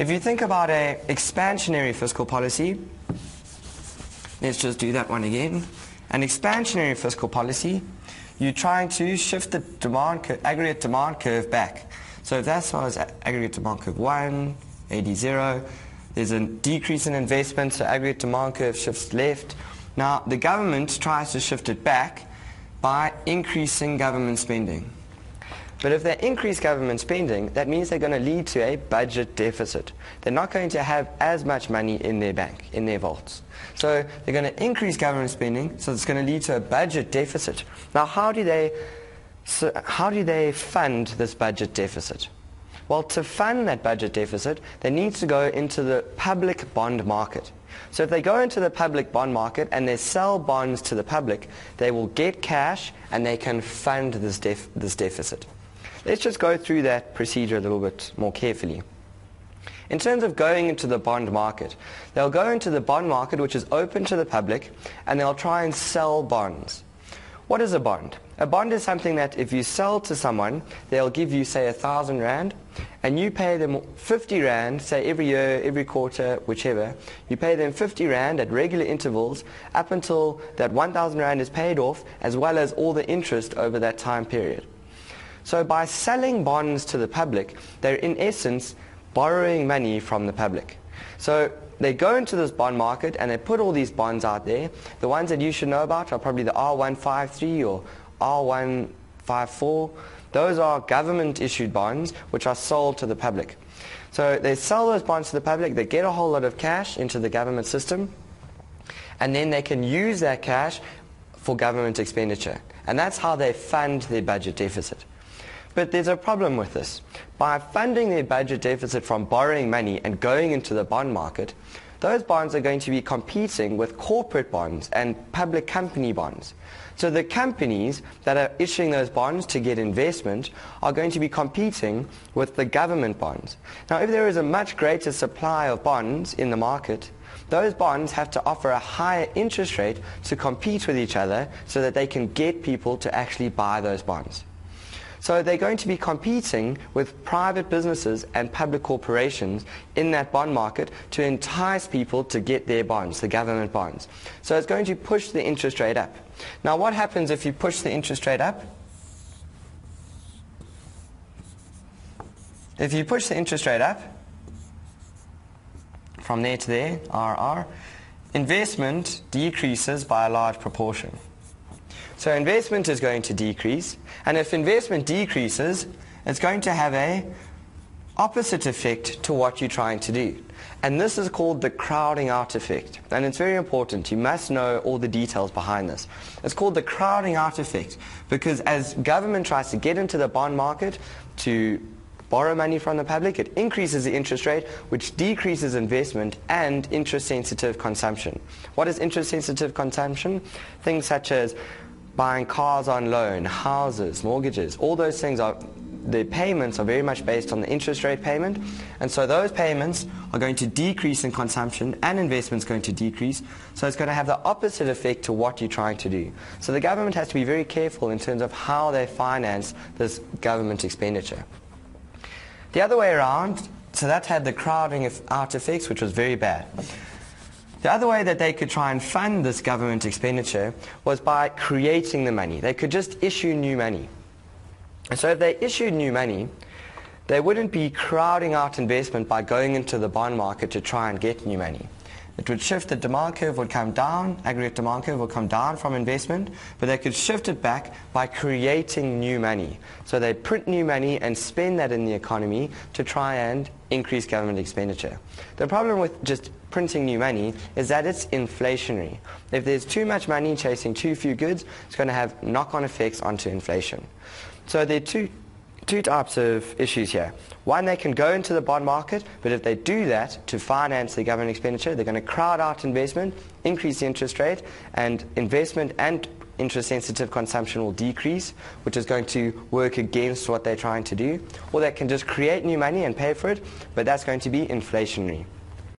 If you think about an expansionary fiscal policy, let's just do that one again. An expansionary fiscal policy, you're trying to shift the aggregate demand curve back. So if that was aggregate demand curve 1, AD 0, there's a decrease in investment, so aggregate demand curve shifts left. Now, the government tries to shift it back by increasing government spending. But if they increase government spending, that means they're going to lead to a budget deficit. They're not going to have as much money in their bank, in their vaults. So they're going to increase government spending, so it's going to lead to a budget deficit. Now, how do they fund this budget deficit? Well, to fund that budget deficit, they need to go into the public bond market. So if they go into the public bond market and they sell bonds to the public, they will get cash and they can fund this deficit. Let's just go through that procedure a little bit more carefully. In terms of going into the bond market, they'll go into the bond market, which is open to the public, and they'll try and sell bonds. What is a bond? A bond is something that if you sell to someone, they'll give you, say, 1,000 rand, and you pay them 50 rand, say every year, every quarter, whichever. You pay them 50 rand at regular intervals up until that 1,000 rand is paid off, as well as all the interest over that time period. So by selling bonds to the public, they're in essence borrowing money from the public. So they go into this bond market and they put all these bonds out there. The ones that you should know about are probably the R153 or R154. Those are government issued bonds which are sold to the public. So they sell those bonds to the public, they get a whole lot of cash into the government system, and then they can use that cash for government expenditure. And that's how they fund their budget deficit. But there's a problem with this. By funding their budget deficit from borrowing money and going into the bond market, those bonds are going to be competing with corporate bonds and public company bonds. So the companies that are issuing those bonds to get investment are going to be competing with the government bonds. Now, if there is a much greater supply of bonds in the market, those bonds have to offer a higher interest rate to compete with each other so that they can get people to actually buy those bonds. So they're going to be competing with private businesses and public corporations in that bond market to entice people to get their bonds, the government bonds. So it's going to push the interest rate up. Now, what happens if you push the interest rate up? If you push the interest rate up, from there to there, RR, investment decreases by a large proportion. So investment is going to decrease, and if investment decreases, it's going to have an opposite effect to what you're trying to do. And this is called the crowding out effect. And it's very important. You must know all the details behind this. It's called the crowding out effect because as government tries to get into the bond market to borrow money from the public, it increases the interest rate, which decreases investment and interest-sensitive consumption. What is interest-sensitive consumption? Things such as buying cars on loan, houses, mortgages, all those things the payments are very much based on the interest rate payment, and so those payments are going to decrease in consumption and investment's going to decrease, so it's going to have the opposite effect to what you're trying to do. So the government has to be very careful in terms of how they finance this government expenditure. The other way around, so that had the crowding out effects, which was very bad. The other way that they could try and fund this government expenditure was by creating the money. They could just issue new money. And so if they issued new money, they wouldn't be crowding out investment by going into the bond market to try and get new money. It would shift, the demand curve would come down, aggregate demand curve would come down from investment, but they could shift it back by creating new money. So they print new money and spend that in the economy to try and increase government expenditure. The problem with just printing new money is that it's inflationary. If there's too much money chasing too few goods, it's going to have knock-on effects onto inflation. So there are two types of issues here. One, they can go into the bond market, but if they do that to finance the government expenditure, they're going to crowd out investment, increase the interest rate, and investment and interest-sensitive consumption will decrease, which is going to work against what they're trying to do. Or they can just create new money and pay for it, but that's going to be inflationary.